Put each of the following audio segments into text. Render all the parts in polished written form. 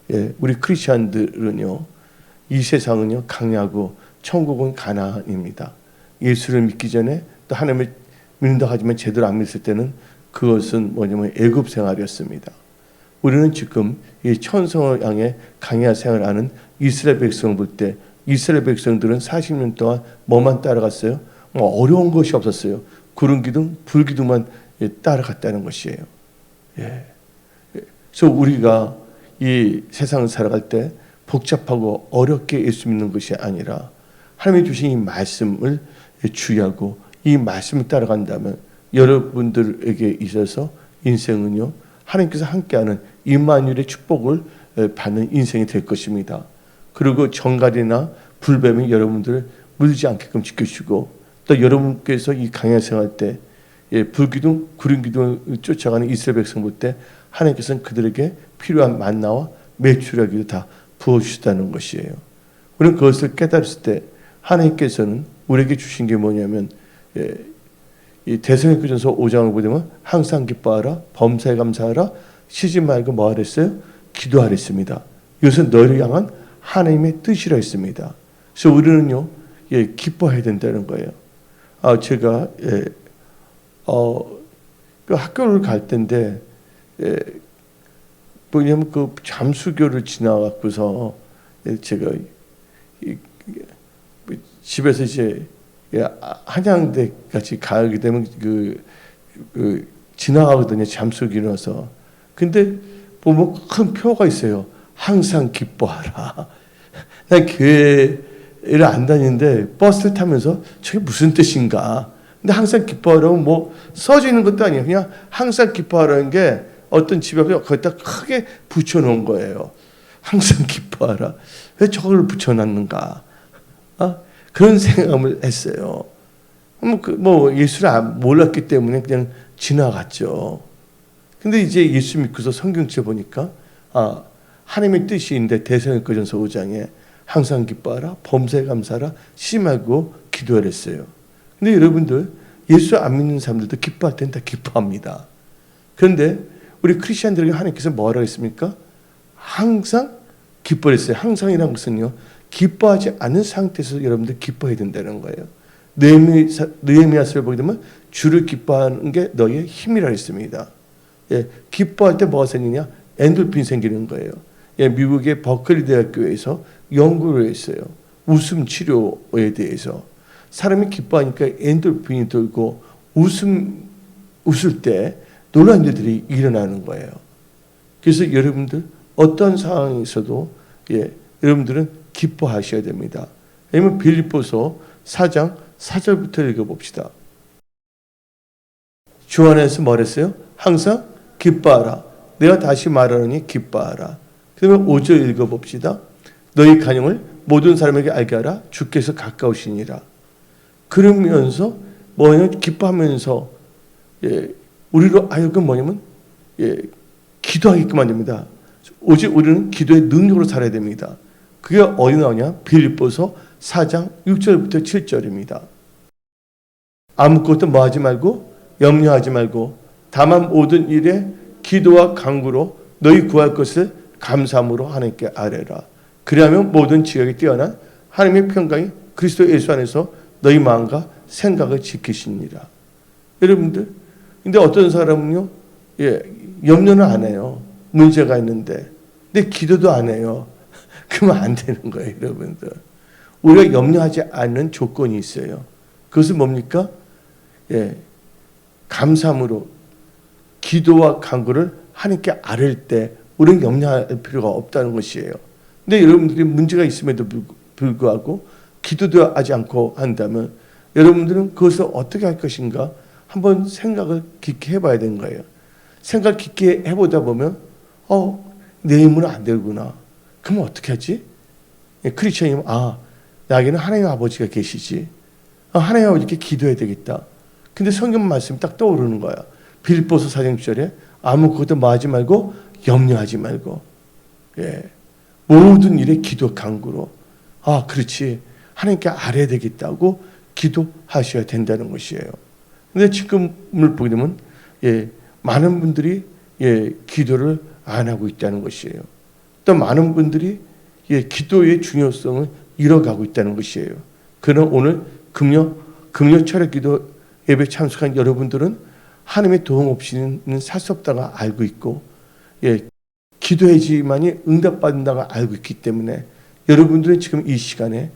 우리 크리스천들은요, 이 세상은요 강하고 천국은 가나안입니다. 예수를 믿기 전에 또 하나님을 믿는다 하지만 제대로 안 믿을 때는 그것은 뭐냐면 애굽 생활이었습니다. 우리는 지금 이 천성을 향해 강야 생활하는 이스라엘 백성을 볼 때 이스라엘 백성들은 40년 동안 뭐만 따라갔어요? 어려운 것이 없었어요. 구름 기둥, 불 기둥만 따라갔다는 것이에요. 그래서 우리가 이 세상을 살아갈 때 복잡하고 어렵게 예수 믿는 것이 아니라 하나님이 주신 이 말씀을 주의하고 이 말씀을 따라간다면 여러분들에게 있어서 인생은요 하나님께서 함께하는 임마누엘의 축복을 받는 인생이 될 것입니다. 그리고 정갈이나 불뱀이 여러분들을 물지 않게끔 지켜주시고 또 여러분께서 이 강야 생활 때 불기둥, 구름 기둥을 쫓아가는 이스라엘 백성 볼 때 하나님께서는 그들에게 필요한 만나와 메추라기도 다 부어주시다는 것이에요. 우리는 그것을 깨달았을 때 하나님께서는 우리에게 주신 게 뭐냐면 이 데살로니가전서 5장을 보면 항상 기뻐하라, 범사에 감사하라, 쉬지 말고 뭐 하랬어요? 기도하랬습니다. 이것은 너를 향한 하나님의 뜻이라 했습니다. 그래서 우리는요, 기뻐해야 된다는 거예요. 제가 그 학교를 갈 때인데 뭐냐면 그 잠수교를 지나갖고서 제가 집에서 이제 한양대 같이 가게 되면 그 지나가거든요. 잠수기로서. 근데 보면 큰 표가 있어요. 항상 기뻐하라. 난 교회를 안 다니는데 버스를 타면서 저게 무슨 뜻인가. 근데 항상 기뻐하라고 뭐 써져 있는 것도 아니에요. 그냥 항상 기뻐하라는 게 어떤 집 앞에 거기다 크게 붙여놓은 거예요. 항상 기뻐하라. 왜 저걸 붙여놨는가? 그런 생각을 했어요. 예수를 몰랐기 때문에 그냥 지나갔죠. 근데 이제 예수 믿고서 성경책 보니까 하나님의 뜻이 있는데 데살로니가전서 5장에 항상 기뻐하라, 범사에 감사하라, 쉬지 말고 기도하라 했어요. 근데 여러분들 예수 안 믿는 사람들도 기뻐할 때는 다 기뻐합니다. 그런데 우리 크리스천들에게 하나님께서 뭐라고 했습니까? 항상 기뻐했어요. 항상이라는 것은요, 기뻐하지 않은 상태에서 여러분들 기뻐해야 된다는 거예요. 느헤미야서를 보게 되면 주를 기뻐하는 게 너희의 힘이라 했습니다. 기뻐할 때 뭐가 생기냐? 엔돌핀이 생기는 거예요. 미국의 버클리 대학교에서 연구를 했어요. 웃음 치료에 대해서. 사람이 기뻐하니까 엔돌핀이 돌고 웃을 때 놀라운 일들이 일어나는 거예요. 그래서 여러분들 어떤 상황에서도 여러분들은 기뻐하셔야 됩니다. 왜냐하면 빌립보서 4장 4절부터 읽어봅시다. 주 안에서 뭐랬어요? 항상 기뻐하라. 내가 다시 말하노니 기뻐하라. 그러면 5절 읽어봅시다. 너희 간영을 모든 사람에게 알게 하라. 주께서 가까우시니라. 그러면서 뭐냐면 기뻐하면서 우리로 하여금 뭐냐면 기도하게끔 합니다. 오직 우리는 기도의 능력으로 살아야 됩니다. 그게 어디 나오냐? 빌립보서 4장 6절부터 7절입니다. 아무것도 뭐하지 말고 염려하지 말고 다만 모든 일에 기도와 간구로 너희 구할 것을 감사함으로 하나님께 아뢰라. 그리하면 모든 지각에 뛰어난 하나님의 평강이 그리스도 예수 안에서 너희 마음과 생각을 지키시니라. 여러분들, 근데 어떤 사람은요, 염려는 안 해요. 문제가 있는데. 근데 기도도 안 해요. 그러면 안 되는 거예요, 여러분들. 우리가 염려하지 않는 조건이 있어요. 그것은 뭡니까? 감사함으로 기도와 간구를 하나님께 아뢰을 때 우리는 염려할 필요가 없다는 것이에요. 근데 여러분들이 문제가 있음에도 불구하고 기도도 하지 않고 한다면 여러분들은 그것을 어떻게 할 것인가 한번 생각을 깊게 해봐야 되는 거예요. 생각 깊게 해보다 보면 내 힘으로 안 되구나. 그러면 어떻게 하지? 크리스천이면 나에게는 하나님 아버지가 계시지. 하나님 아버지께 기도해야 되겠다. 근데 성경 말씀이 딱 떠오르는 거야. 빌립보서 4장 6절에 아무것도 마하지 말고 염려하지 말고 모든 일에 기도 간구로 그렇지. 하나님께 아뢰야 되겠다고 기도하셔야 된다는 것이에요. 근데 지금을 보게 되면 많은 분들이 기도를 안 하고 있다는 것이에요. 또 많은 분들이 기도의 중요성을 잃어가고 있다는 것이에요. 그러나 오늘 금요 철학 기도 예배 참석한 여러분들은 하나님의 도움 없이는 살 수 없다고 알고 있고, 기도해야지만이 응답받는다고 알고 있기 때문에 여러분들은 지금 이 시간에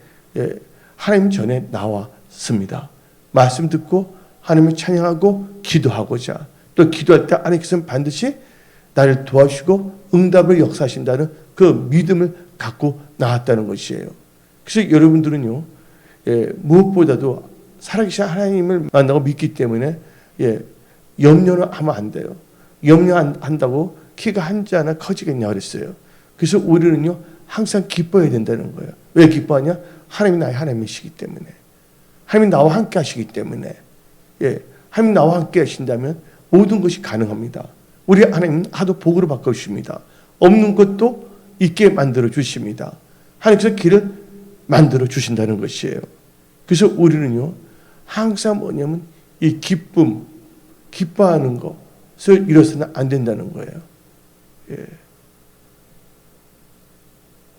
하나님 전에 나왔습니다. 말씀 듣고 하나님을 찬양하고 기도하고자, 또 기도할 때 하나님께서는 반드시 나를 도와주시고 응답을 역사하신다는 그 믿음을 갖고 나왔다는 것이에요. 그래서 여러분들은요, 무엇보다도 살아계신 하나님을 만나고 믿기 때문에 염려는 하면 안 돼요. 염려한다고 키가 한지 하나 커지겠냐 그랬어요. 그래서 우리는요, 항상 기뻐해야 된다는 거예요. 왜 기뻐하냐? 하나님이 나의 하나님이시기 때문에, 하나님이 나와 함께 하시기 때문에, 하나님이 나와 함께 하신다면 모든 것이 가능합니다. 우리 하나님은 하도 복으로 바꿔주십니다. 없는 것도 있게 만들어 주십니다. 하나님께서 길을 만들어 주신다는 것이에요. 그래서 우리는요, 항상 뭐냐면 이 기뻐하는 것을 잃어서는 안 된다는 거예요.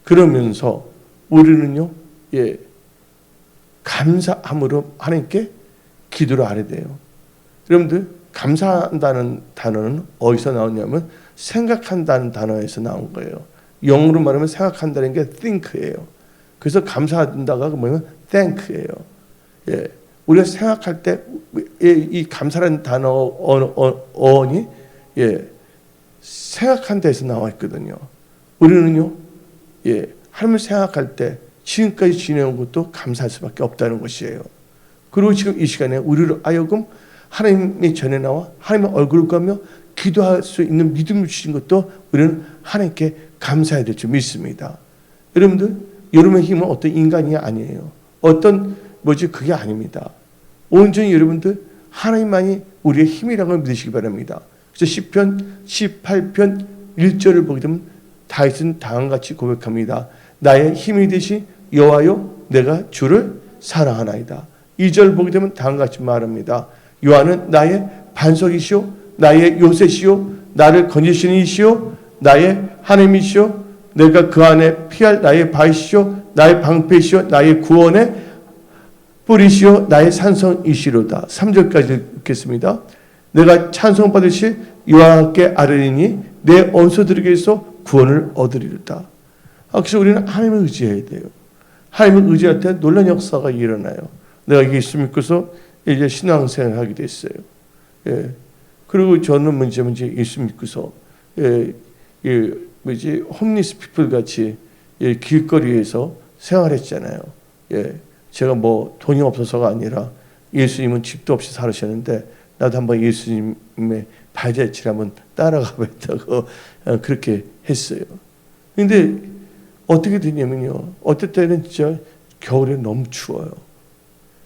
그러면서 우리는요, 감사함으로 하나님께 기도를 하게 돼요. 여러분들, 감사한다는 단어는 어디서 나오냐면 생각한다는 단어에서 나온 거예요. 영어로 말하면 생각한다는 게 think예요. 그래서 감사한다가 뭐냐면 thank예요. 우리가 생각할 때 이 감사라는 단어 어원이 생각한 데서 나와 있거든요. 우리는요, 하나님을 생각할 때 지금까지 지내온 것도 감사할 수밖에 없다는 것이에요. 그리고 지금 이 시간에 우리를 하여금 하나님의 전에 나와 하나님의 얼굴을 보며 기도할 수 있는 믿음을 주신 것도 우리는 하나님께 감사해야 될 줄 믿습니다. 여러분들, 여러분의 힘은 어떤 인간이 아니에요. 그게 아닙니다. 온전히 여러분들 하나님만이 우리의 힘이라고 믿으시기 바랍니다. 그래서 시편 18편 1절을 보게 되면 다윗은 다음같이 고백합니다. 나의 힘이 되신 여호와여, 내가 주를 사랑하나이다. 2절 보게 되면 다음같이 말합니다. 여호와는 나의 반석이시오, 나의 요새시오, 나를 건지시는 이시오, 나의 하나님이시오, 내가 그 안에 피할 나의 바위시오, 나의 방패시오, 나의 구원의 뿌리시오, 나의 산성이시로다. 3절까지 읽겠습니다. 내가 찬송받으실 여호와께 아뢰리니 내 원수들에게서 구원을 얻으리로다. 그래서 우리는 하나님을 의지해야 돼요. 하나님을 의지할 때 놀라운 역사가 일어나요. 내가 예수 믿고서 이제 신앙생활을 하게 됐어요. 그리고 저는 이제 예수 믿고서 홈리스 피플 같이 길거리에서 생활했잖아요. 제가 뭐 돈이 없어서가 아니라 예수님은 집도 없이 살으셨는데 나도 한번 예수님의 발자취를 한번 따라가 봤다고 그렇게 했어요. 근데 어떻게 되냐면요, 어떨 때는 진짜 겨울에 너무 추워요.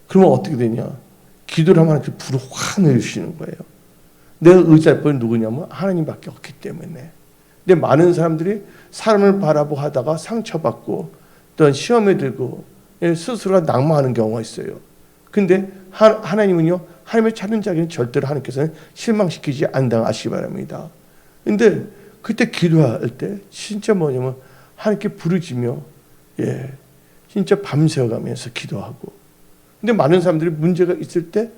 그러면 어떻게 되냐, 기도를 하면 하나님께 불을 확 내주시는 거예요. 내가 의지할 분은 누구냐면 하나님밖에 없기 때문에. 근데 많은 사람들이 사람을 바라보고 하다가 상처받고 또 시험에 들고 스스로가 낙마하는 경우가 있어요. 근데 하나님은요, 하나님을 찾는 자에게는 절대로 하나님께서는 실망시키지 않는다고 아시기 바랍니다. 근데 그때 기도할 때 진짜 뭐냐면 하나님께 부르짖며 진짜 밤새워가면서 기도하고. 근데 많은 사람들이 문제가 있을 때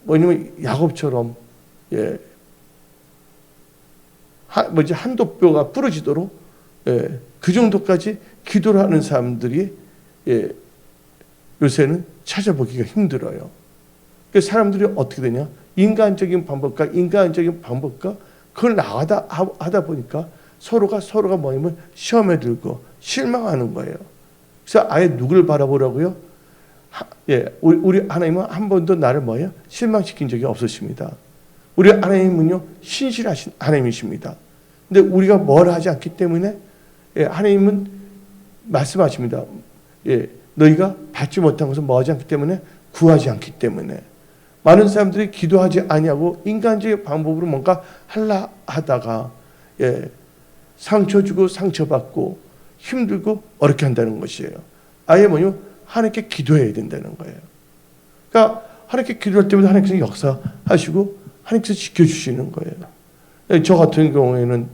뭐냐면 야곱처럼 한도뼈가 부러지도록 그 정도까지 기도를 하는 사람들이 요새는 찾아보기가 힘들어요. 그래서 사람들이 어떻게 되냐, 인간적인 방법과 그걸 하다 보니까 서로가 뭐냐면 시험에 들고 실망하는 거예요. 그래서 아예 누구를 바라보라고요? 우리 하나님은 한 번도 나를 실망시킨 적이 없으십니다. 우리 하나님은요, 신실하신 하나님이십니다. 근데 우리가 뭘 하지 않기 때문에 하나님은 말씀하십니다. 너희가 받지 못한 것은 뭐하지 않기 때문에 구하지 않기 때문에. 많은 사람들이 기도하지 아니하고 인간적인 방법으로 뭔가 하려 하다가 상처 주고 상처받고 힘들고 어렵게 한다는 것이에요. 아예 하나님께 기도해야 된다는 거예요. 그러니까 하나님께 기도할 때마다 하나님께서 역사하시고 하나님께서 지켜주시는 거예요. 저 같은 경우에는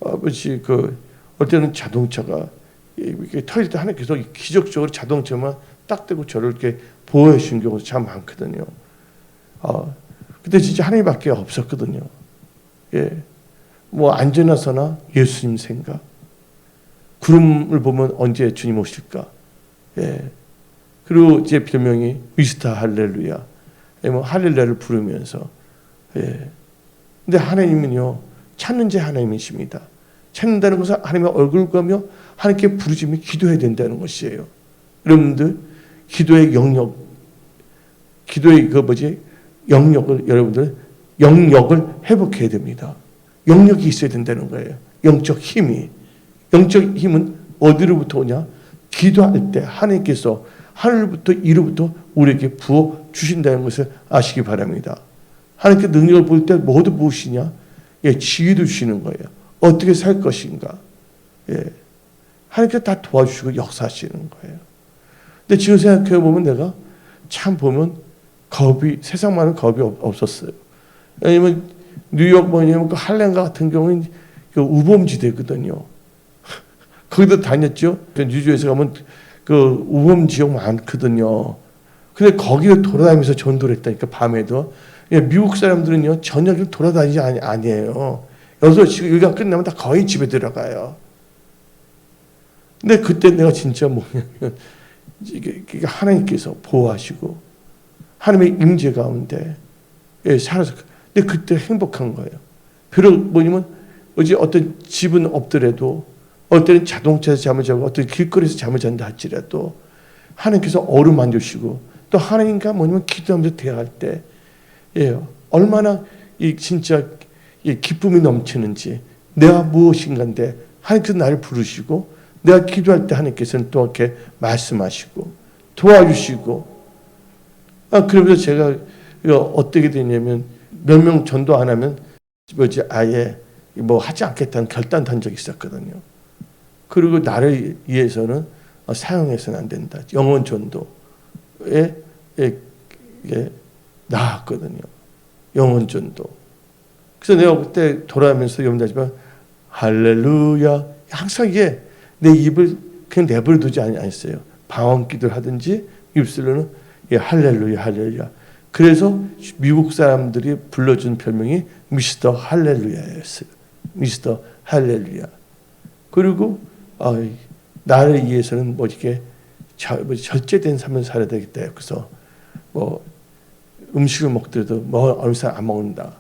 아버지 어떨 때는 자동차가 이렇게 터질 때 하나님께서 기적적으로 자동차만 딱 대고 저를 이렇게 보호해 주신 경우도 참 많거든요. 그때 진짜 하나님밖에 없었거든요. 예, 뭐 안전하서나 예수님 생각. 구름을 보면 언제 주님 오실까? 예. 그리고 제 별명이 미스터 할렐루야. 예, 뭐 할렐루야를 부르면서. 예. 근데 하나님은요, 찾는 자 하나님이십니다. 찾는다는 것은 하나님의 얼굴 보며 하나님께 부르짖으며 기도해야 된다는 것이에요. 여러분들, 기도의 영역, 기도의 영역을, 여러분들, 영역을 회복해야 됩니다. 영역이 있어야 된다는 거예요. 영적 힘이. 영적 힘은 어디로부터 오냐? 기도할 때 하나님께서 하늘부터 이로부터 우리에게 부어 주신다는 것을 아시기 바랍니다. 하나님께 능력을 볼 때 모두 무엇이냐? 예, 지혜도 주시는 거예요. 어떻게 살 것인가? 예, 하나님께 다 도와주시고 역사하시는 거예요. 근데 지금 생각해 보면 내가 참 보면 세상 많은 겁이 없었어요. 왜냐면 뉴욕 뭐냐면 그 할렘가 같은 경우는 그 우범지대거든요. 거기도 다녔죠. 뉴저지에서 가면 그 우범 지역 많거든요. 근데 거기를 돌아다니면서 전도를 했다니까, 밤에도. 미국 사람들은요, 저녁에 돌아다니지 아니에요. 6시 일과 끝나면 다 거의 집에 들어가요. 근데 그때 내가 진짜 뭐냐면, 이게 하나님께서 보호하시고, 하나님의 임재 가운데 살아서, 근데 그때 행복한 거예요. 비록 뭐냐면, 어떤 집은 없더라도, 어떤 자동차에서 잠을 자고, 어떤 길거리에서 잠을 잔다 할지라도, 하나님께서 어루만져 주시고, 또 하나님과 뭐냐면 기도하면서 대화할 때, 예, 얼마나 진짜 기쁨이 넘치는지, 내가 무엇인가인데 하나님께서 나를 부르시고, 내가 기도할 때 하나님께서는 또 이렇게 말씀하시고 도와주시고, 그러면서 제가 어떻게 되냐면, 몇 명 전도 안 하면 아예 뭐 하지 않겠다는 결단 한 적이 있었거든요. 그리고 나를 위해서는 사용해서는 안 된다. 영혼 전도에 나았거든요. 영혼 전도. 그래서 내가 그때 돌아가면서 염려하지만 할렐루야, 항상 이게 내 입을 그냥 내버려 두지 않았어요. 방언 기도를 하든지 입술로는 할렐루야, 할렐루야. 그래서 미국 사람들이 불러준 별명이 미스터 할렐루야였어요. 미스터 할렐루야. 그리고 나를 위해서는 이렇게 절제된 삶을 살아야 되겠다. 그래서 음식을 먹더라도 어느 사람 안 먹는다.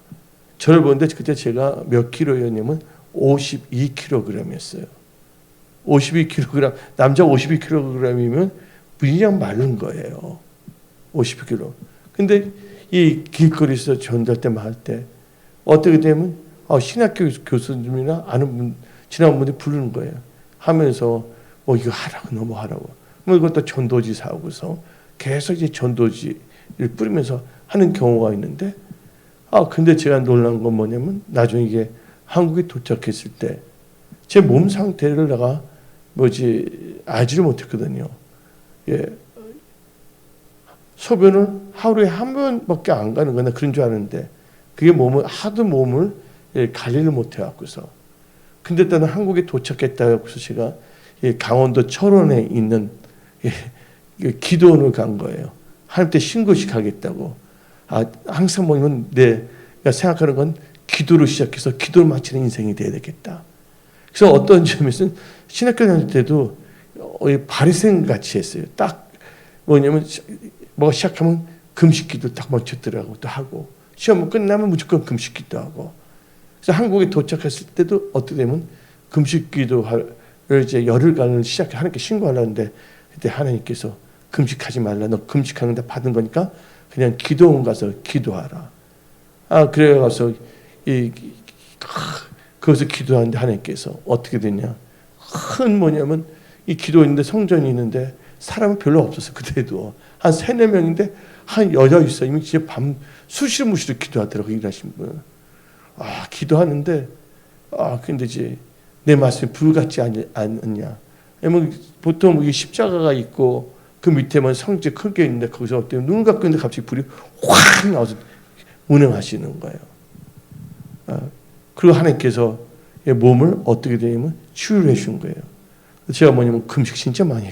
저를 보는데 그때 제가 몇 킬로였냐면 52kg이었어요. 52kg, 남자 52kg이면 그냥 마른 거예요. 52kg. 근데 이 길거리에서 전도할 때 말 때 어떻게 되면 신학교 교수님이나 아는 분, 지나온 분들이 부르는 거예요. 하면서 이거 하라고 너무 하라고. 이것도 전도지 사오고서 계속 이제 전도지를 뿌리면서 하는 경우가 있는데, 근데 제가 놀란 건 뭐냐면, 나중에 이게 한국에 도착했을 때 제 몸 상태를 내가 알지를 못했거든요. 예. 소변을 하루에 한 번밖에 안 가는 거나 그런 줄 아는데, 그게 하도 몸을 관리를 못 해갖고서. 근데 나는 한국에 도착했다고 해서 제가 강원도 철원에 있는 기도원을 간 거예요. 하나님께 신고식 하겠다고. 항상 뭐냐면 내가 생각하는 건 기도로 시작해서 기도를 마치는 인생이 돼야 되겠다. 그래서 어떤 점에서는 신학교 다닐 때도 바리새인 같이 했어요. 딱 뭐냐면 시작하면 금식기도 딱 멈췄더라고 또 하고, 시험 끝나면 무조건 금식기도 하고. 그래서 한국에 도착했을 때도 어떻게 되면 금식기도를 이제 열흘간을 하나님께 신고하려는데, 그때 하나님께서 금식하지 말라. 너 금식하는데 받은 거니까 그냥 기도원 가서 기도하라. 그래 가서 거기서 기도하는데 하나님께서 어떻게 되냐? 뭐냐면 이 기도했는데 성전이 있는데 사람은 별로 없었어. 그때도 한 3-4명인데 한 여자 있어. 이미 진짜 밤 수시무시로 기도하더라고, 일하신 분. 기도하는데 근데 이제 내 말씀이 불같지 않느냐? 왜냐면 보통 이 십자가가 있고 그 밑에만 성체 크게 있는데, 거기서 어때 눈 감고 있는데 갑자기 불이 확 나와서 운행하시는 거예요. 그리고 하나님께서 몸을 어떻게 되냐면 치유를 해준 거예요. 제가 뭐냐면 금식 진짜 많이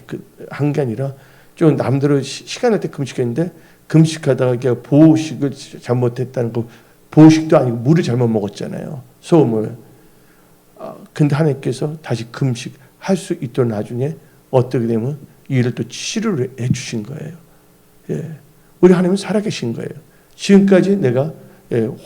한 게 아니라 좀 남들은 시간 날 때 금식했는데 금식하다가 그냥 보식을 잘못했다는 거, 보식도 아니고 물을 잘못 먹었잖아요. 소금을. 근데 하나님께서 다시 금식할 수 있도록 나중에 어떻게 되면 이를 또 치료를 해주신 거예요. 예. 우리 하나님은 살아계신 거예요. 지금까지 내가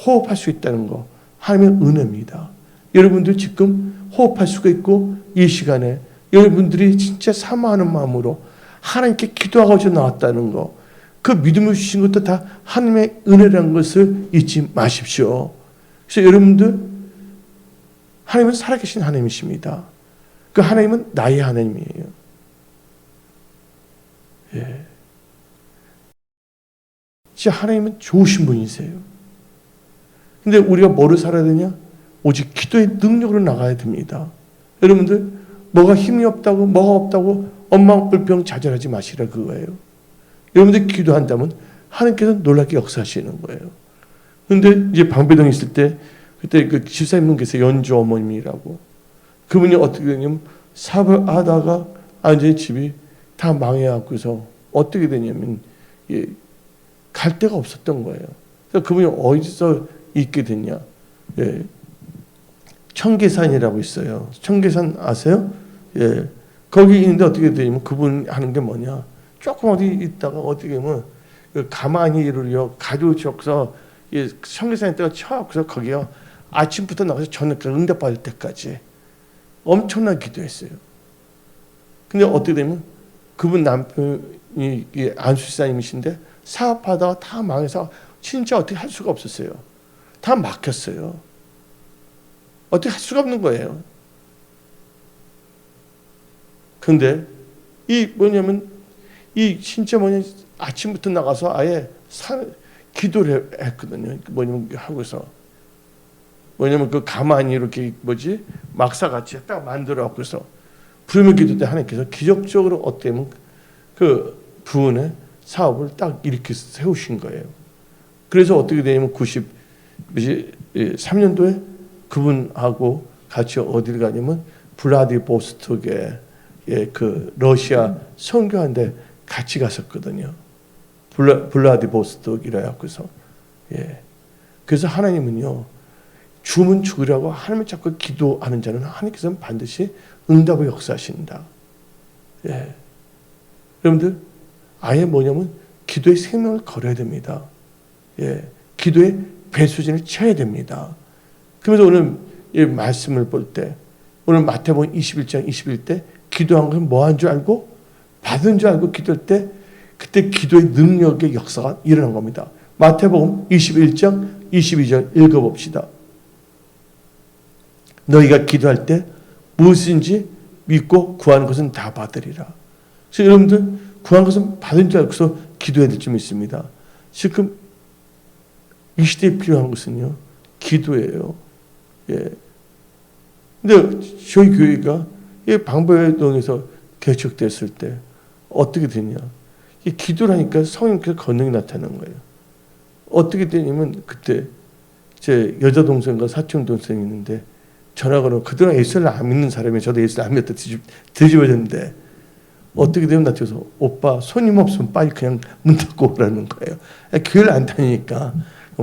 호흡할 수 있다는 거 하나님의 은혜입니다. 여러분들 지금 호흡할 수가 있고 이 시간에 여러분들이 진짜 사모하는 마음으로 하나님께 기도하고자 나왔다는 거, 그 믿음을 주신 것도 다 하나님의 은혜라는 것을 잊지 마십시오. 그래서 여러분들 하나님은 살아계신 하나님이십니다. 그 하나님은 나의 하나님이에요. 예. 진짜 하나님은 좋으신 분이세요. 근데 우리가 뭐를 살아야 되냐? 오직 기도의 능력으로 나가야 됩니다. 여러분들 뭐가 힘이 없다고 뭐가 없다고 엄마불평 좌절하지 마시라 그거예요. 여러분들 기도한다면 하나님께서 놀랍게 역사하시는 거예요. 그런데 이제 방배동에 있을 때 그때 그 집사님 계세요. 연주 어머님이라고. 그분이 어떻게 되냐면 사업을 하다가 완전히 집이 다 망해갖고서 어떻게 되냐면 갈 데가 없었던 거예요. 그래서 그분이 어디서 있게 됐냐? 예. 청계산이라고 있어요. 청계산 아세요? 예. 거기 있는데 어떻게 되냐면 그분 하는 게 뭐냐? 조금 어디 있다가 어떻게 보면 가만히 이루려 가두쳐서 청계산에 있다가 쳐서 거기요. 아침부터 나가서 저녁까지 응답받을 때까지 엄청나게 기도했어요. 근데 어떻게 되면 그분 남편이 안수사님이신데 사업하다가 다 망해서 진짜 어떻게 할 수가 없었어요. 다 막혔어요. 어떻게 할 수가 없는 거예요. 근데 이 뭐냐면 이 진짜 뭐냐 아침부터 나가서 아예 기도를 했거든요. 뭐냐면 하고서 뭐냐면 그 가만히 이렇게 뭐지 막사같이 딱 만들어 갖고서 부르짖 기도 때 하나님께서 기적적으로 어때면 그 부은의 사업을 딱 이렇게 세우신 거예요. 그래서 어떻게 되냐면 93년도에 그분하고 같이 어디를 가냐면 블라디보스톡에 그 러시아 선교하는데 같이 갔었거든요. 블라디보스톡이라 해서 그래서 하나님은요 죽으면 죽으라고 하나님을 자꾸 기도하는 자는 하나님께서는 반드시 응답을 역사하신다. 예. 여러분들 아예 뭐냐면 기도의 생명을 걸어야 됩니다. 예. 기도의 배수진을 쳐야 됩니다. 그러면서 오늘 이 말씀을 볼 때 오늘 마태복음 21장 21때 기도한 것은 뭐 한 줄 알고 받은 줄 알고 기도할 때 그때 기도의 능력의 역사가 일어난 겁니다. 마태복음 21장 22절 읽어봅시다. 너희가 기도할 때 무엇인지 믿고 구하는 것은 다 받으리라. 그래서 여러분들 구한 것은 받은 줄 알고서 기도해야 될 줄 믿습니다. 지금 이 시대에 필요한 것은요 기도예요. 예. 근데 저희 교회가 이 방배동에서 개척됐을 때 어떻게 되냐? 이 기도를 하니까 성령께서 권능이 나타나는 거예요. 어떻게 되냐면 그때 제 여자 동생과 사촌 동생이 있는데 전화가 그동안 예수를 안 믿는 사람이 저도 예수를 안 믿었다 뒤집어졌는데 어떻게 되면 나한테서 오빠 손님 없으면 빨리 그냥 문 닫고 오라는 거예요. 교회를 안 다니니까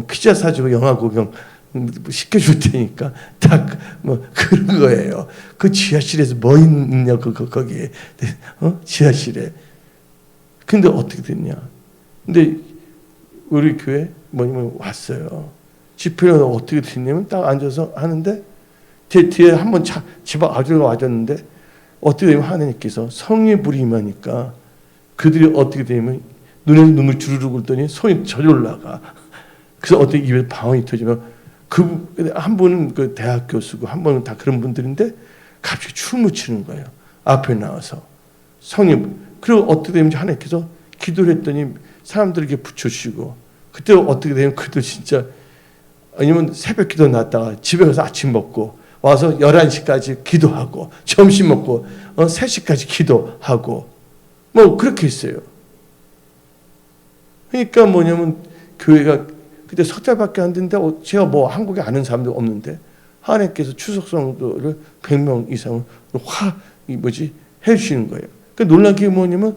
피자 사주고 영화 구경 시켜줄 테니까 딱 뭐 그런 거예요. 그 지하실에서 뭐 있냐고 거기에 지하실에. 근데 어떻게 됐냐? 근데 우리 교회 뭐냐면 왔어요. 집회가 어떻게 됐냐면 딱 앉아서 하는데 제 뒤에 한번 집 아주가 와줬는데 어떻게 되면 하나님께서 성령의 불이 임하니까 그들이 어떻게 되면 눈에서 눈물 주르륵 굴더니 손이 저리 올라가. 그래서 어떻게 입에 방언이 터지면 그 한 분은 그 대학 교수고 한 분은 다 그런 분들인데 갑자기 춤을 추는 거예요. 앞에 나와서 성령. 그리고 어떻게 되면 하나님께서 기도를 했더니 사람들에게 붙여주시고 그때 어떻게 되면 그들 진짜 아니면 새벽 기도 났다가 집에 가서 아침 먹고 와서 11시까지 기도하고 점심 먹고 3시까지 기도하고 뭐 그렇게 했어요. 그러니까 뭐냐면 교회가 그때 석 달밖에 안 됐는데 제가 뭐 한국에 아는 사람도 없는데 하나님께서 추석 성도를 100명 이상을 해주시는 거예요. 그 놀란 게 뭐냐면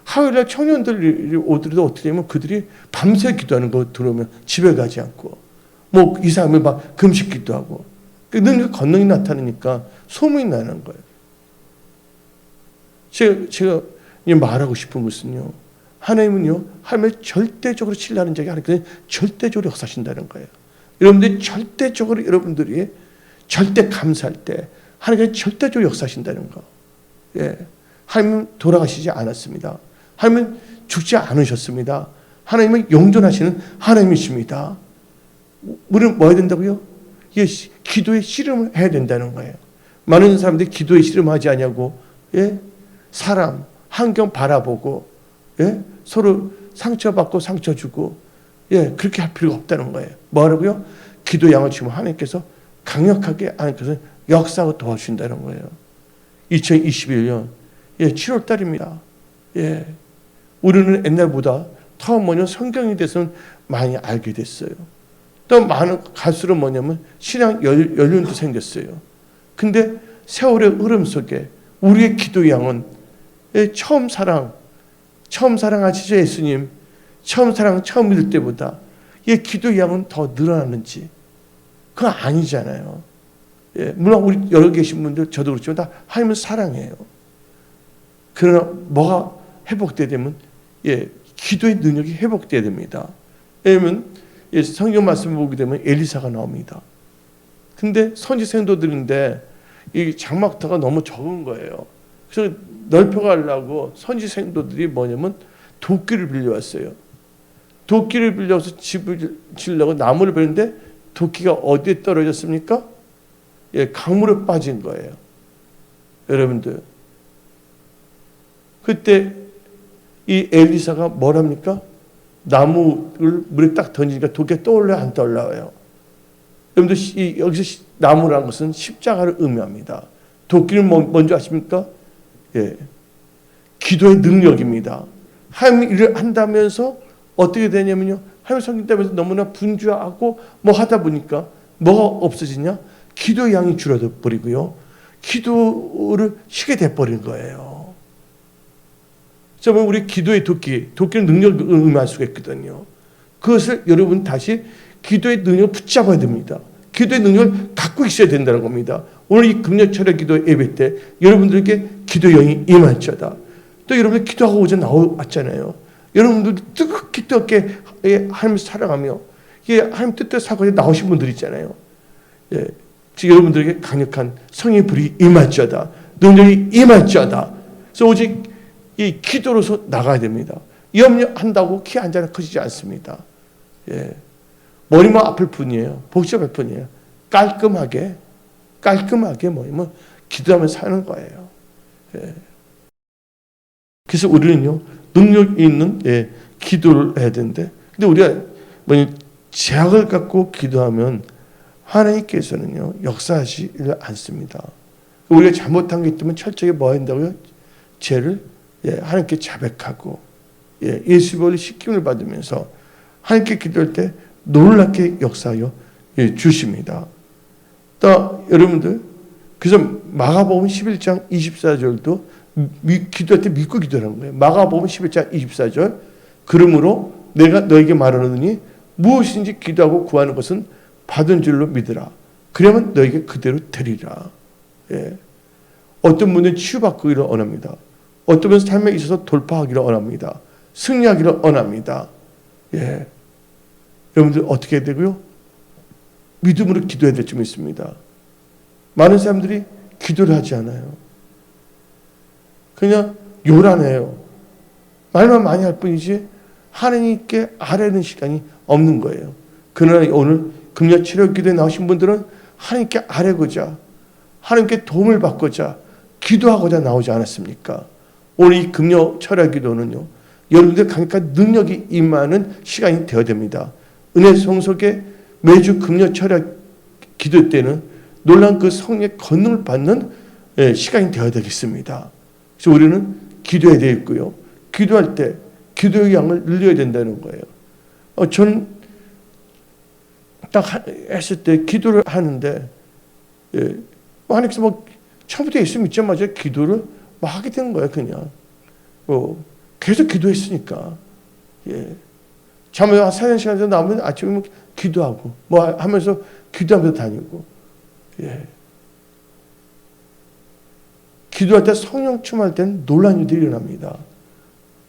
화요일날 청년들이 오더라도 어떻게 되면 그들이 밤새 기도하는 거 들어오면 집에 가지 않고 뭐 이사하면 막 금식 기도하고 늘 권능이 나타나니까 소문이 나는 거예요. 제가 말하고 싶은 것은요, 하나님은요, 하나님을 절대적으로 신뢰하는 자에게 하나님께서 절대적으로 역사하신다는 거예요. 여러분들이 절대적으로 여러분들이 절대 감사할 때 하나님께서 절대적으로 역사하신다는 거. 예. 하나님은 돌아가시지 않았습니다. 하나님은 죽지 않으셨습니다. 하나님은 영존하시는 하나님이십니다. 우리는 뭐 해야 된다고요? 예, 기도의 씨름을 해야 된다는 거예요. 많은 사람들이 기도의 씨름하지 않냐고, 예? 사람, 환경 바라보고, 예? 서로 상처받고 상처 주고, 예, 그렇게 할 필요가 없다는 거예요. 뭐라고요? 기도 양을 주면 하나님께서 강력하게 하나님께서 역사하고 도와주신다는 거예요. 2021년 7월 달입니다. 예, 우리는 옛날보다 더 성경에 대해서는 많이 알게 됐어요. 또 많은 갈수록 신앙 연륜도 생겼어요. 근데 세월의 흐름 속에 우리의 기도 양은 처음 사랑하시죠 예수님, 처음 믿을 때보다 기도 양은 더 늘어나는지, 그건 아니잖아요. 예, 물론 우리 여기 계신 분들, 저도 그렇지만 다 하나님은 사랑해요. 그러나 뭐가 회복돼야 되면 기도의 능력이 회복돼야 됩니다. 왜냐하면 성경 말씀을 보게 되면 엘리사가 나옵니다. 근데 선지 생도들인데 이 장막터가 너무 적은 거예요. 그래서 넓혀가려고 선지 생도들이 도끼를 빌려왔어요. 도끼를 빌려서 집을 지으려고 나무를 베는데 도끼가 어디에 떨어졌습니까? 강물에 빠진 거예요. 여러분들, 그때 이 엘리사가 뭐랍니까? 나무를 물에 딱 던지니까 도끼가 떠올라요, 안 떠올라요? 여러분들, 여기서 나무라는 것은 십자가를 의미합니다. 도끼는 먼저 아십니까? 기도의 능력입니다. 하나님 일을 한다면서 어떻게 되냐면요, 하나님 섬긴다면서 너무나 분주하고 하다 보니까 뭐가 없어지냐? 기도의 양이 줄어들 버리고요, 기도를 쉬게 돼버린 거예요. 그래서 우리 기도의 도끼는 능력을 의미할 수가 있거든요. 그것을 여러분 다시 기도의 능력을 붙잡아야 됩니다. 기도의 능력을 갖고 있어야 된다는 겁니다. 오늘 이 금요철의 기도 예배 때 여러분들에게 기도의 영이 임할지어다. 또 여러분들 기도하고 어제 나왔잖아요. 여러분들 뜨겁게 하나님을 사랑하며 하나님 뜻대로 살고 나오신 분들 있잖아요. 지금 여러분들에게 강력한 성의 불이 임할지어다. 능력이 임할지어다. 그래서 오직 이 기도로서 나가야 됩니다. 염려한다고 키 한 자는 커지지 않습니다. 머리만 아플 뿐이에요. 복잡할 뿐이에요. 깔끔하게 기도하면서 사는 거예요. 그래서 우리는요, 능력 있는 기도를 해야 되는데, 근데 우리가 제약을 갖고 기도하면 하나님께서는요, 역사하시지 않습니다. 우리가 잘못한 게 있다면 철저히 뭐 한다고요? 죄를 하나님께 자백하고 예수의 씻김을 받으면서 하나님께 기도할 때 놀랍게 역사하여 주십니다. 또 여러분들, 그래서 마가복음 11장 24절도 기도할 때 믿고 기도하는 거예요. 마가복음 11장 24절, 그러므로 내가 너에게 말하노니 무엇인지 기도하고 구하는 것은 받은 줄로 믿으라. 그러면 너에게 그대로 되리라. 어떤 분은 치유받기를 원합니다. 어떤 분은 삶에 있어서 돌파하기를 원합니다. 승리하기를 원합니다. 여러분들 어떻게 해야 되고요? 믿음으로 기도해야 될 점이 있습니다. 많은 사람들이 기도를 하지 않아요. 그냥 요란해요. 말만 많이 할 뿐이지 하나님께 아뢰는 시간이 없는 거예요. 그러나 오늘 금요 체력 기도에 나오신 분들은 하나님께 아뢰고자, 하나님께 도움을 받고자, 기도하고자 나오지 않았습니까? 오늘 이 금요 철야 기도는요, 여러분들 강력한 능력이 임하는 시간이 되어야 됩니다. 은혜 성속에 매주 금요 철야 기도 때는 놀라운 그 성령의 권능을 받는 시간이 되어야 되겠습니다. 그래서 우리는 기도해야 되겠고요. 기도할 때 기도의 양을 늘려야 된다는 거예요. 저는 딱 했을 때 기도를 하는데 예. 하나님께서 뭐 처음부터 예수 믿자마자 기도를 막 하게 되는 거예요. 그냥 계속 기도했으니까. 예. 잠을 사는 시간에서 나오면 아침에 기도하고 뭐 하면서 기도하면서 다니고. 예. 기도할 때 성령 충만할 때는 놀라운 일들이 일어납니다.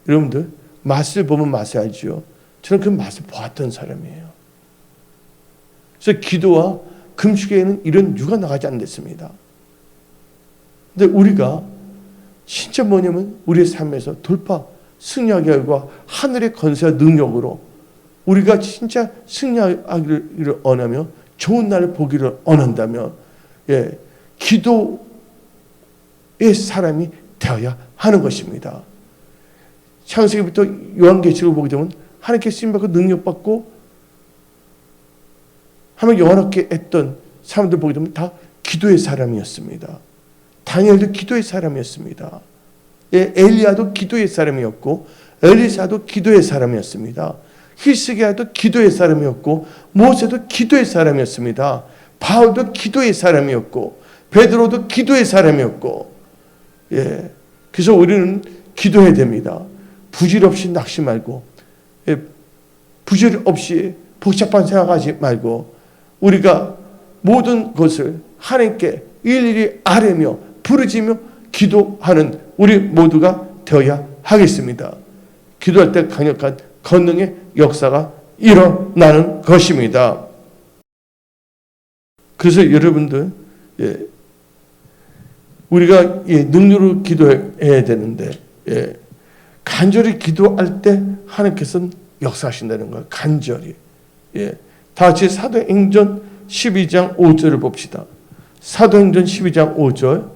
여러분들 맛을 보면 맛을 알죠. 저는 그 맛을 보았던 사람이에요. 그래서 기도와 금식에는 이런 유가 나가지 않겠습니다. 근데 우리가 진짜 뭐냐면 우리의 삶에서 돌파, 승리하기 위하 하늘의 건세와 능력으로 우리가 진짜 승리하기를 원하며 좋은 날을 보기를 원한다면 예, 기도의 사람이 되어야 하는 것입니다. 창세기부터 요한계시록을 보게 되면 하나님께 쓰임받고 능력받고 하나님 영원하게 했던 사람들 보게 되면 다 기도의 사람이었습니다. 다니엘도 기도의 사람이었습니다. 예, 엘리야도 기도의 사람이었고 엘리사도 기도의 사람이었습니다. 히스기야도 기도의 사람이었고 모세도 기도의 사람이었습니다. 바울도 기도의 사람이었고 베드로도 기도의 사람이었고 예, 그래서 우리는 기도해야 됩니다. 부질 없이 낙심 말고 예, 부질 없이 복잡한 생각하지 말고 우리가 모든 것을 하나님께 일일이 아뢰며 부르짖며 기도하는 우리 모두가 되어야 하겠습니다. 기도할 때 강력한 권능의 역사가 일어나는 것입니다. 그래서 여러분들 예, 우리가 예, 능력으로 기도해야 되는데 예, 간절히 기도할 때 하나님께서는 역사하신다는 거예요. 간절히. 예, 다 같이 사도행전 12장 5절을 봅시다. 사도행전 12장 5절.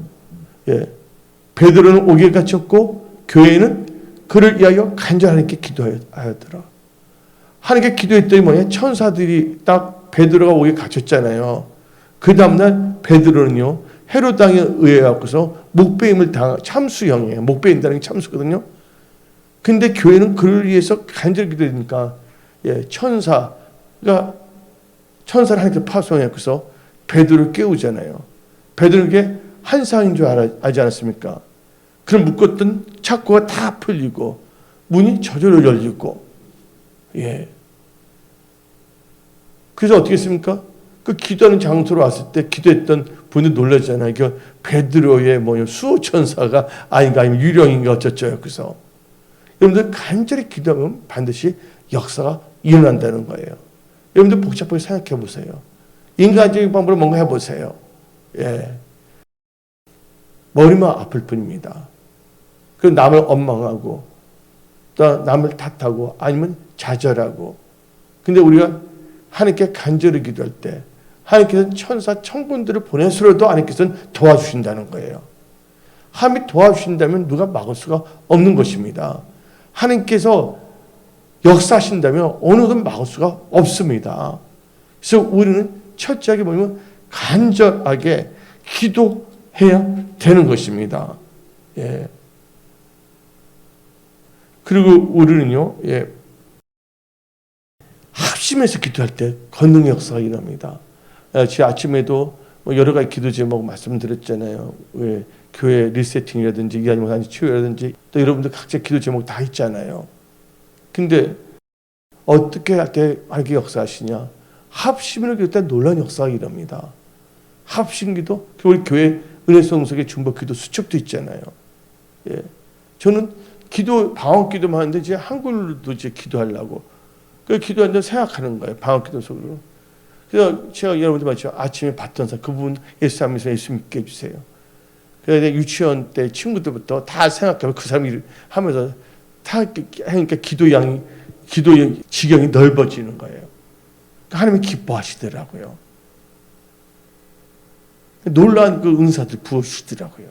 예, 베드로는 옥에 갇혔고 교회는 그를 위하여 간절히 하나님께 기도하였더라. 하나님께 기도했더니 뭐냐? 천사들이 딱 베드로가 옥에 갇혔잖아요. 그 다음날 베드로는요 헤롯 왕에 의해 갖고서 목배임을 당 참수형이에요. 목배인다는 게 참수거든요. 근데 교회는 그를 위해서 간절히 기도하니까 예, 천사를 하나님께 파송해서 베드로를 깨우잖아요. 베드로에게 환상인 줄 알지 않았습니까? 그럼 묶었던 착고가 다 풀리고 문이 저절로 열리고 예. 그래서 어떻게 했습니까? 그 기도하는 장소로 왔을 때 기도했던 분이 놀라잖아요. 그 베드로의 수호 천사가 아닌가 아니면 유령인가 어쩌죠. 그래서 여러분들 간절히 기도하면 반드시 역사가 일어난다는 거예요. 여러분들 복잡하게 생각해 보세요. 인간적인 방법으로 뭔가 해보세요. 예. 머리만 아플 뿐입니다. 그 남을 원망하고 또 남을 탓하고 아니면 좌절하고. 근데 우리가 하나님께 간절히 기도할 때 하나님께서는 천사 천군들을 보내서라도 하나님께서는 도와주신다는 거예요. 하나님이 도와주신다면 누가 막을 수가 없는 것입니다. 하나님께서 역사하신다면 어느 누구도 막을 수가 없습니다. 그래서 우리는 철저하게 보면 간절하게 기도해야 되는 것입니다. 예. 그리고 우리는요, 예. 합심해서 기도할 때 권능의 역사가 일어납니다. 제 아침에도 여러 가지 기도 제목 말씀드렸잖아요. 왜 교회 리세팅이라든지 이하님 치유라든지 또 여러분들 각자 기도 제목 다 있잖아요. 근데 어떻게 할 때 하나님께 역사하시냐? 합심으로 기도할 때 놀라운 역사가 일어납니다. 합심기도 우리 교회 은혜성석의 중보기도 수첩도 있잖아요. 예, 저는 방언기도만 하는데 이제 한글로도 이제 기도하려고 그 기도하는데 생각하는 거예요. 방언기도 속으로. 그래서 제가 여러분들 마치 아침에 봤던 사람 그분 예수 하면서 예수 믿게 해주세요. 그래서 유치원 때 친구들부터 다 생각하면 그 사람이 하면서 다 하니까 기도의 지경이 넓어지는 거예요. 하나님이 기뻐하시더라고요. 놀라운 그 은사들 부어주시더라고요.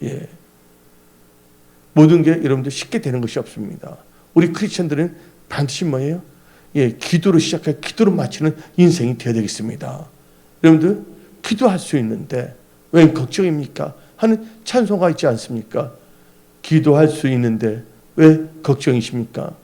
예. 모든 게 여러분들 쉽게 되는 것이 없습니다. 우리 크리스천들은 반드시 뭐예요? 예, 기도로 시작해 기도로 마치는 인생이 되어야 되겠습니다. 여러분들 기도할 수 있는데 왜 걱정입니까? 하는 찬송가 있지 않습니까? 기도할 수 있는데 왜 걱정이십니까?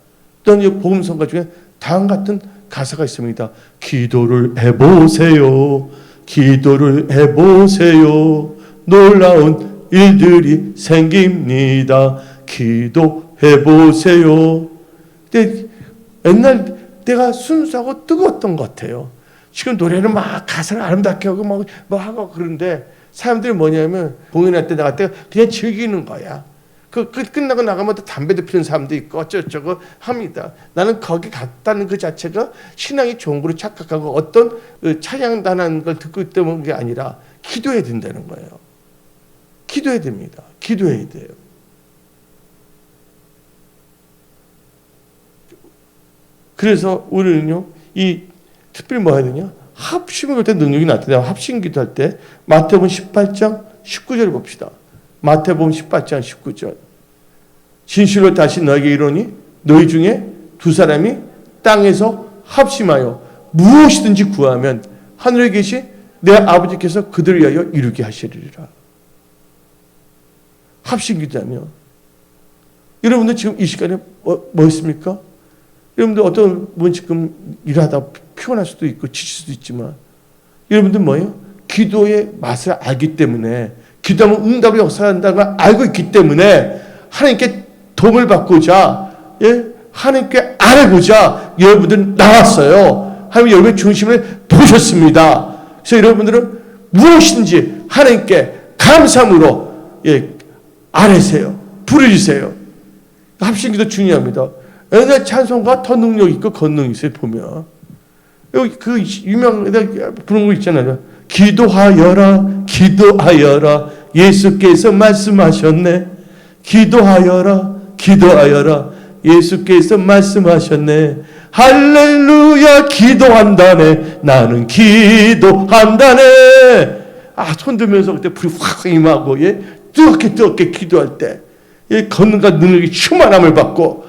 또한 복음성가 중에 다음 같은 가사가 있습니다. 기도를 해보세요. 기도를 해보세요. 놀라운 일들이 생깁니다. 기도해보세요. 근데 옛날 때가 순수하고 뜨거웠던 것 같아요. 지금 노래는 막 가사를 아름답게 하고 뭐 하고 그런데 사람들이 뭐냐면 공연할 때 나갈 때 그냥 즐기는 거야. 끝나고 나가면 또 담배도 피우는 사람도 있고 어쩌고저쩌고 합니다. 나는 거기 갔다는 그 자체가 신앙이 좋은 거로 착각하고 어떤 찬양단하는 걸 듣고 있다는 게 아니라 기도해야 된다는 거예요. 기도해야 됩니다. 기도해야 돼요. 그래서 우리는요, 이 특별히 뭐 해야 되냐? 합심을 할 때 능력이 나타나요. 합심 기도할 때 마태복음 18장 19절 봅시다. 마태복음 18장 19절. 진실로 다시 너에게 이르노니 너희 중에 두 사람이 땅에서 합심하여 무엇이든지 구하면 하늘에 계신 내 아버지께서 그들을 위하여 이루게 하시리라. 합심 기도하면 여러분들 지금 이 시간에 뭐 있습니까? 여러분들 어떤 분 지금 일하다 피곤할 수도 있고 지칠 수도 있지만 여러분들 뭐예요? 기도의 맛을 알기 때문에 기도하면 응답이 역사한다는 걸 알고 있기 때문에 하나님께 도움을 받고자 하나님께 알아보자 여러분들 나왔어요. 하나님 여러분의 중심을 보셨습니다. 그래서 여러분들은 무엇인지 하나님께 감사함으로 아뢰세요. 부르주세요. 합심기도 중요합니다. 옛날 찬송가 더 능력 있고 권능 있어요. 보면 여기 그 유명 부른 거 있잖아요. 기도하여라 기도하여라 예수께서 말씀하셨네. 기도하여라 기도하여라 예수께서 말씀하셨네. 할렐루야 기도한다네. 나는 기도한다네. 손 들면서 그때 불이 확 임하고 뜨겁게 기도할 때 권능과 능력이 충만함을 받고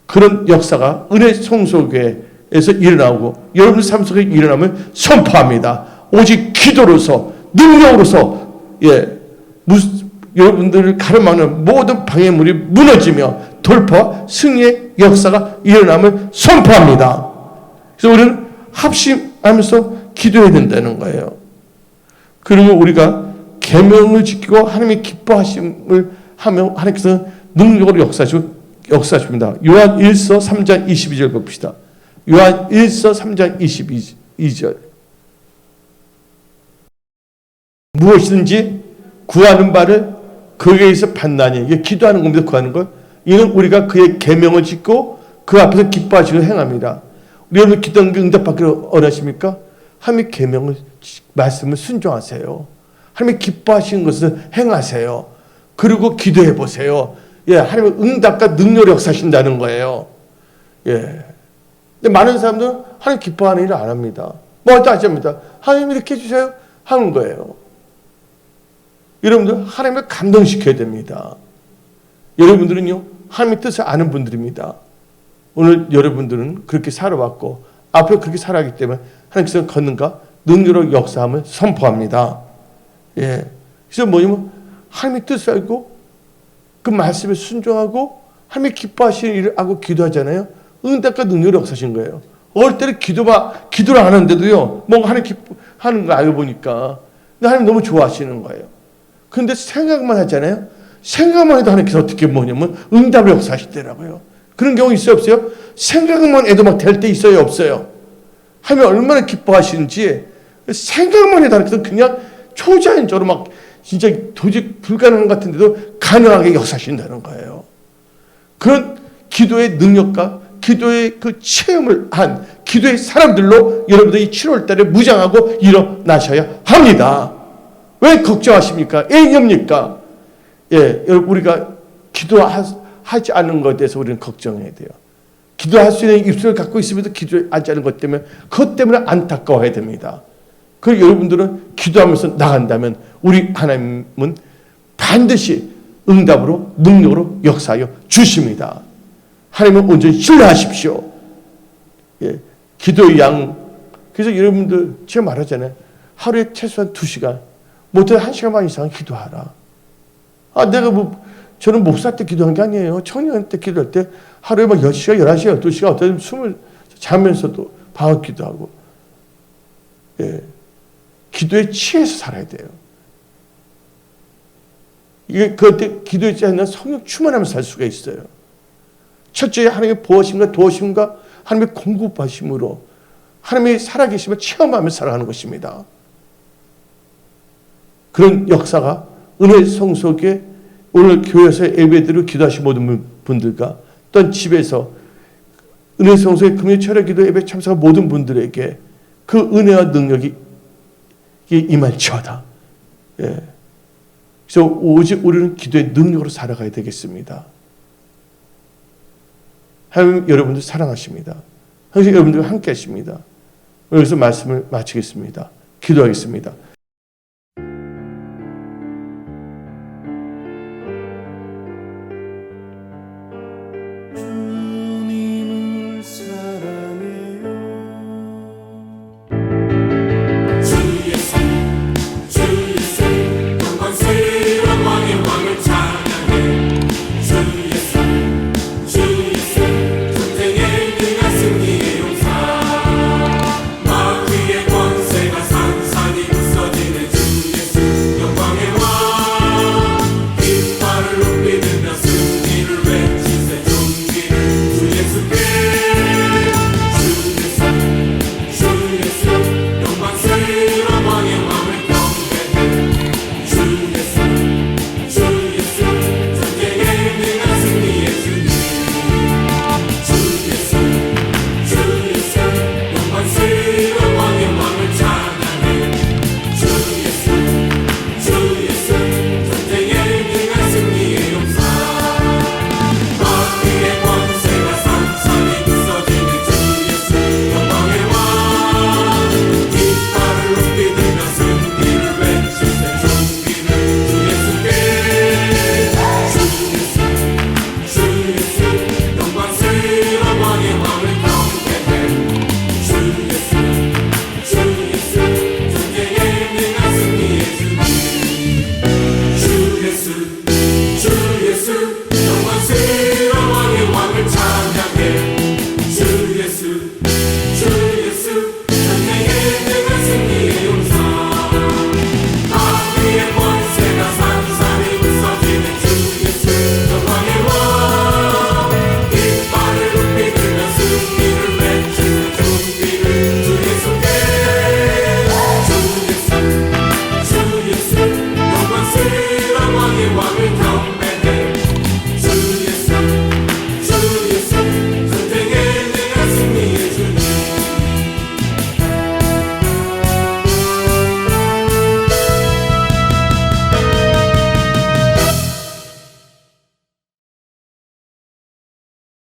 그런 역사가 은혜 성소교회에서 일어나고 여러분의 삶 속에 일어남을 선포합니다. 오직 기도로서 능력으로서 여러분들을 가로막는 모든 방해물이 무너지며 돌파 승리의 역사가 일어남을 선포합니다. 그래서 우리는 합심하면서 기도해야 된다는 거예요. 그리고 우리가 계명을 지키고 하나님의 기뻐하심을 하며 하나님께서 능력으로 역사하십니다. 요한 1서 3장 22절 봅시다. 요한 1서 3장 22절. 무엇이든지 구하는 바를 그에게서 받나니. 이게 기도하는 겁니다. 구하는 걸. 이는 우리가 그의 계명을 짓고 그 앞에서 기뻐하시고 행합니다. 우리 여러분 기도하는 게 응답받기를 원하십니까? 하나님의 계명을 말씀을 순종하세요. 하나님의 기뻐하시는 것을 행하세요. 그리고 기도해 보세요. 하나님의 응답과 능력을 역사하신다는 거예요. 근데 많은 사람들은 하나님 기뻐하는 일을 안 합니다. 뭐 따지 합니다. 하나님 이렇게 해주세요. 하는 거예요. 여러분들 하나님을 감동시켜야 됩니다. 여러분들은요 하나님의 뜻을 아는 분들입니다. 오늘 여러분들은 그렇게 살아왔고 앞으로 그렇게 살아가기 때문에 하나님께서 권능과 능력으로 역사함을 선포합니다. 그래서 뭐냐면 하나님의 뜻을 알고 그 말씀에 순종하고 하나님의 기뻐하시는 일을 하고 기도하잖아요. 응답과 능력으로 역사하신 거예요. 어릴 때는 기도를 안 하는데도요 뭔가 하나님 기뻐하는 거 알고 보니까 하나님 너무 좋아하시는 거예요. 그런데 생각만 하잖아요. 생각만 해도 하나님께서 어떻게 뭐냐면 응답을 역사하시더라고요. 그런 경우 있어요 없어요? 생각만 해도 막 될 때 있어요 없어요? 하나님 얼마나 기뻐하시는지 생각만 해도 하나님께서 그냥 초자연적으로 막 진짜 도저히 불가능한 것 같은데도 가능하게 역사하신다는 거예요. 그런 기도의 능력과 기도의 그 체험을 한 기도의 사람들로 여러분들이 7월 달에 무장하고 일어나셔야 합니다. 왜 걱정하십니까? 애념입니까? 여러분 우리가 기도하지 않는 것에 대해서 우리는 걱정해야 돼요. 기도할 수 있는 입술을 갖고 있으면서 기도하지 않는 것 때문에 그것 때문에 안타까워해야 됩니다. 그리고 여러분들은 기도하면서 나간다면 우리 하나님은 반드시 응답으로 능력으로 역사하여 주십니다. 하나님은 온전히 신뢰하십시오. 기도의 양. 그래서 여러분들 제가 말하잖아요. 하루에 최소한 2시간 못해도 1시간 반 이상 기도하라. 내가 저는 목사 때 기도한 게 아니에요. 청년 때 기도할 때 하루에 막 10시간, 11시간, 12시간 어떤 숨을 자면서도 방학 기도하고 기도에 취해서 살아야 돼요. 이게 그때 기도하지 않는 성령 충만하면서 살 수가 있어요. 첫째, 하나님의 보호심과 도우심과 하나님의 공급하심으로 하나님의 살아계심을 체험하며 살아가는 것입니다. 그런 역사가 은혜 성속에 오늘 교회에서 예배드리고 기도하신 모든 분들과 또한 집에서 은혜 성속의 금요 철야 기도 예배 참석한 모든 분들에게 그 은혜와 능력이 임할지어다. 예. 그래서 오직 우리는 기도의 능력으로 살아가야 되겠습니다. 하나님 여러분들 사랑하십니다. 항상 여러분들과 함께 하십니다. 여기서 말씀을 마치겠습니다. 기도하겠습니다.